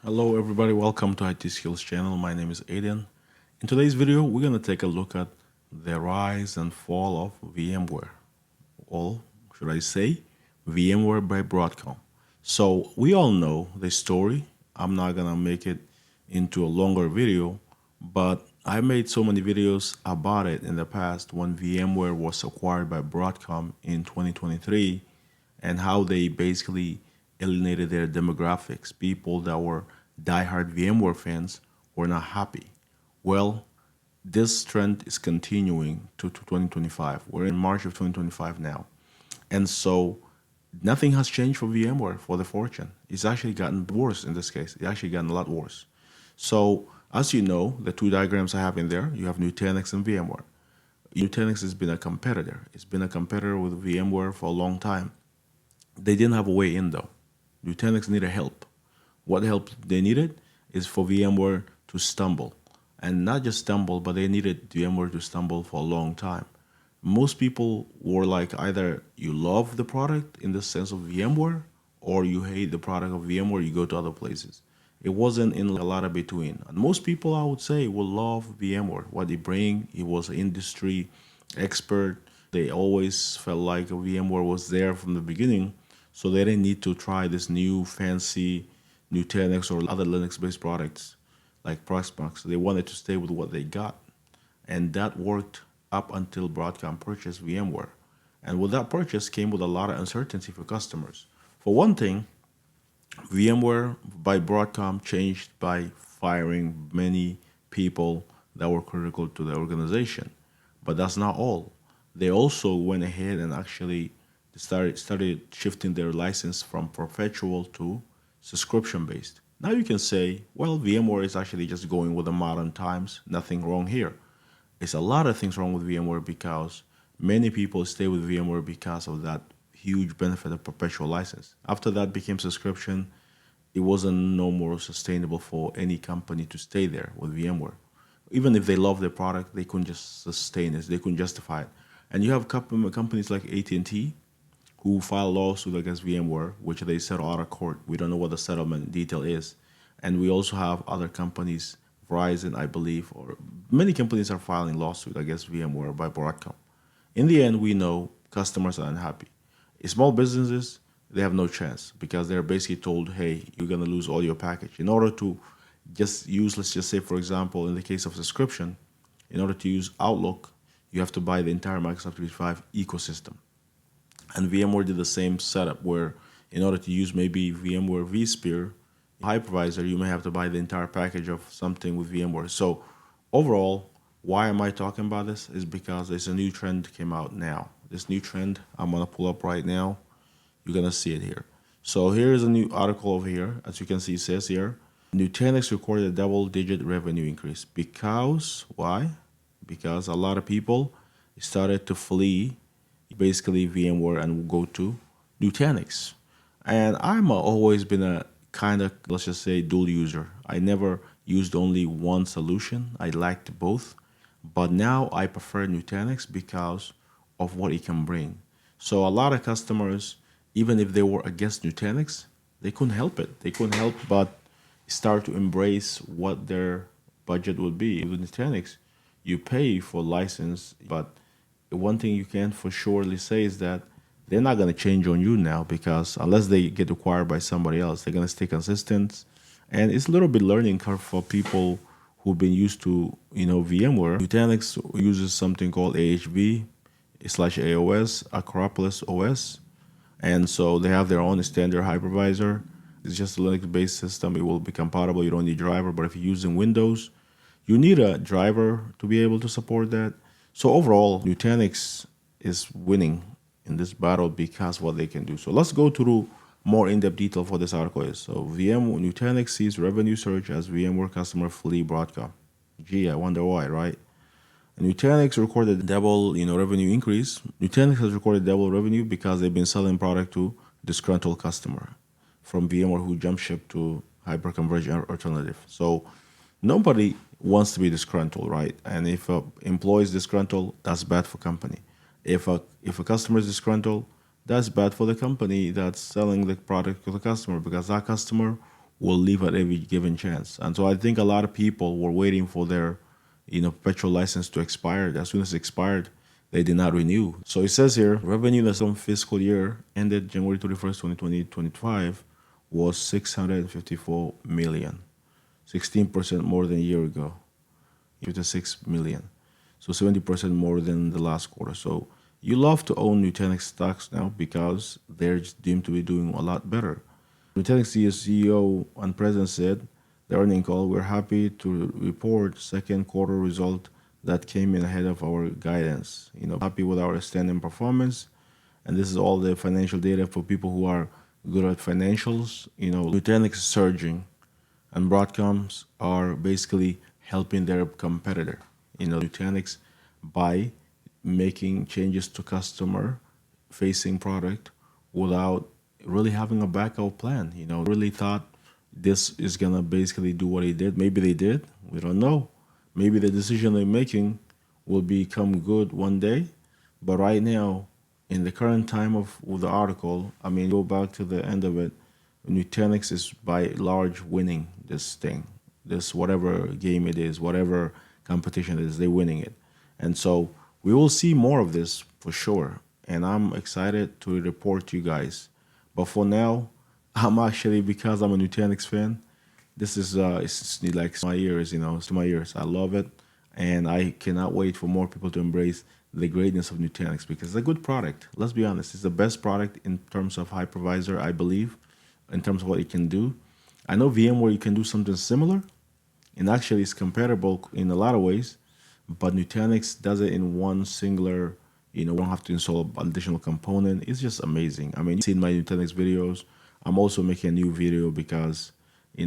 Hello everybody, welcome to IT Skills channel. My name is Aiden. In today's video, we're going to take a look at the rise and fall of VMware. Or should I say, VMware by Broadcom. So we all know the story. I'm not going to make it into a longer video, but I made so many videos about it in the past when VMware was acquired by Broadcom in 2023 and how they basically alienated their demographics. People that were diehard VMware fans were not happy. Well, this trend is continuing to 2025. We're in March of 2025 now. And so nothing has changed for VMware for the fortune. It's actually gotten worse in this case. It's actually gotten a lot worse. So as you know, the two diagrams I have in there, you have Nutanix and VMware. Nutanix has been a competitor. It's been a competitor with VMware for a long time. They didn't have a way in though. Nutanix needed help. What help they needed is for VMware to stumble. And not just stumble, but they needed VMware to stumble for a long time. Most people were like either you love the product in the sense of VMware or you hate the product of VMware, you go to other places. It wasn't in a lot of between. And most people, I would say, will love VMware. What they bring, it was an industry expert. They always felt like VMware was there from the beginning, so they didn't need to try this new fancy Nutanix or other Linux-based products like Proxmox. They wanted to stay with what they got, and that worked up until Broadcom purchased VMware. And with that purchase came with a lot of uncertainty for customers. For one thing, VMware by Broadcom changed by firing many people that were critical to the organization. But that's not all. They also went ahead and actually started shifting their license from perpetual to subscription based. Now you can say, well, VMware is actually just going with the modern times. Nothing wrong here. It's a lot of things wrong with VMware because many people stay with VMware because of that huge benefit of perpetual license. After that became subscription, it wasn't no more sustainable for any company to stay there with VMware. Even if they love their product, they couldn't just sustain it. They couldn't justify it. And you have companies like AT&T who filed lawsuit against VMware, which they settled out of court. We don't know what the settlement detail is. And we also have other companies, Verizon, I believe, or many companies are filing lawsuit against VMware by Broadcom. In the end, we know customers are unhappy. Small businesses, they have no chance because they're basically told, hey, you're going to lose all your package. In order to just use, let's just say, for example, in the case of subscription, in order to use Outlook, you have to buy the entire Microsoft 365 ecosystem. And VMware did the same setup where in order to use maybe VMware vSphere hypervisor, you may have to buy the entire package of something with VMware. So overall, why am I talking about this? Is because there's a new trend came out now. This new trend, I'm going to pull up right now. You're going to see it here. So here's a new article over here. As you can see, it says here, Nutanix recorded a double-digit revenue increase. Because, why? Because a lot of people started to flee basically VMware and go to Nutanix. And always been a kind of, let's just say, dual user. I never used only one solution. I liked both. But now I prefer Nutanix because of what it can bring. So a lot of customers, even if they were against Nutanix, they couldn't help it. They couldn't help but start to embrace what their budget would be. With Nutanix, you pay for license, but one thing you can for surely say is that they're not going to change on you now because unless they get acquired by somebody else, they're going to stay consistent. And it's a little bit learning curve for people who've been used to, VMware. Nutanix uses something called AHV slash AOS, Acropolis OS. And so they have their own standard hypervisor. It's just a Linux-based system. It will be compatible. You don't need driver. But if you're using Windows, you need a driver to be able to support that. So overall, Nutanix is winning in this battle because what they can do. So let's go through more in-depth detail for this article is. So Nutanix sees revenue surge as VMware customer flee Broadcom. Gee, I wonder why, right? Nutanix recorded double, revenue increase. Nutanix has recorded double revenue because they've been selling product to disgruntled customer from VMware who jump ship to hyperconverged alternative. So nobody wants to be disgruntled, right? And if a employee is disgruntled, that's bad for company. If a customer is disgruntled, that's bad for the company that's selling the product to the customer because that customer will leave at every given chance. And so I think a lot of people were waiting for their, perpetual license to expire. As soon as it expired, they did not renew. So it says here, revenue in the fiscal year ended January 31st, 2025 was 654 million, 16% more than a year ago, 56 million. So 70% more than the last quarter. So you love to own Nutanix stocks now because they're deemed to be doing a lot better. Nutanix CEO and president said, the earnings call, we're happy to report second quarter result that came in ahead of our guidance. Happy with our standing performance. And this is all the financial data for people who are good at financials. Nutanix is surging and Broadcoms are basically helping their competitor, Nutanix, by making changes to customer facing product without really having a backup plan. Really thought this is gonna basically do what it did. Maybe they did. We don't know. Maybe the decision they're making will become good one day. But right now, in the current time of the article, go back to the end of it, Nutanix is by large winning this thing, this whatever game it is, whatever competition it is, they're winning it. And so we will see more of this for sure. And I'm excited to report to you guys. But for now, I'm actually, because I'm a Nutanix fan, this is it's like my ears, it's to my ears. I love it. And I cannot wait for more people to embrace the greatness of Nutanix because it's a good product. Let's be honest, it's the best product in terms of hypervisor, I believe, in terms of what it can do. I know VMware you can do something similar, and actually it's comparable in a lot of ways, but Nutanix does it in one singular, you don't have to install an additional component. It's just amazing. You've seen my Nutanix videos. I'm also making a new video because,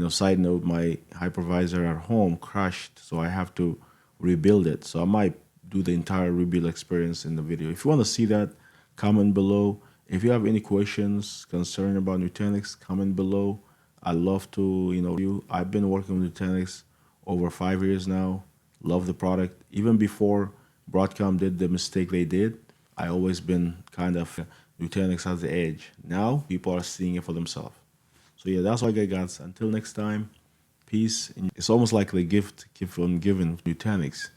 side note, my hypervisor at home crashed, so I have to rebuild it. So I might do the entire rebuild experience in the video. If you want to see that, comment below. If you have any questions, concern about Nutanix, comment below. I love to, I've been working with Nutanix over 5 years now. Love the product. Even before Broadcom did the mistake they did, I always been kind of Nutanix has the edge. Now people are seeing it for themselves. So yeah, that's all I got, guys. Until next time, peace. It's almost like the gift keep on giving Nutanix.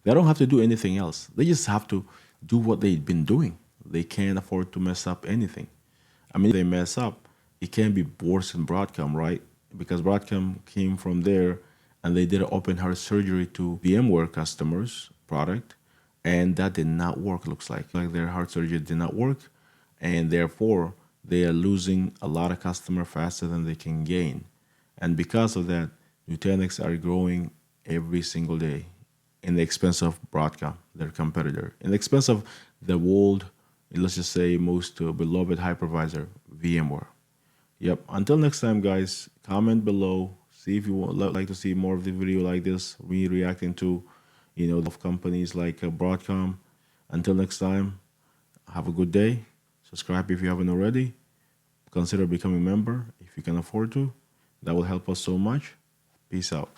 They don't have to do anything else. They just have to do what they've been doing. They can't afford to mess up anything. If they mess up, it can't be worse than Broadcom, right? Because Broadcom came from there and they did an open heart surgery to VMware customers product, and that did not work, looks like. Like their heart surgery did not work, and therefore they are losing a lot of customer faster than they can gain. And because of that, Nutanix are growing every single day in the expense of Broadcom, their competitor, in the expense of the world, let's just say, most beloved hypervisor, VMware. Yep. Until next time, guys, comment below. See if you would like to see more of the video like this, me reacting to, of companies like Broadcom. Until next time, have a good day. Subscribe if you haven't already. Consider becoming a member if you can afford to. That will help us so much. Peace out.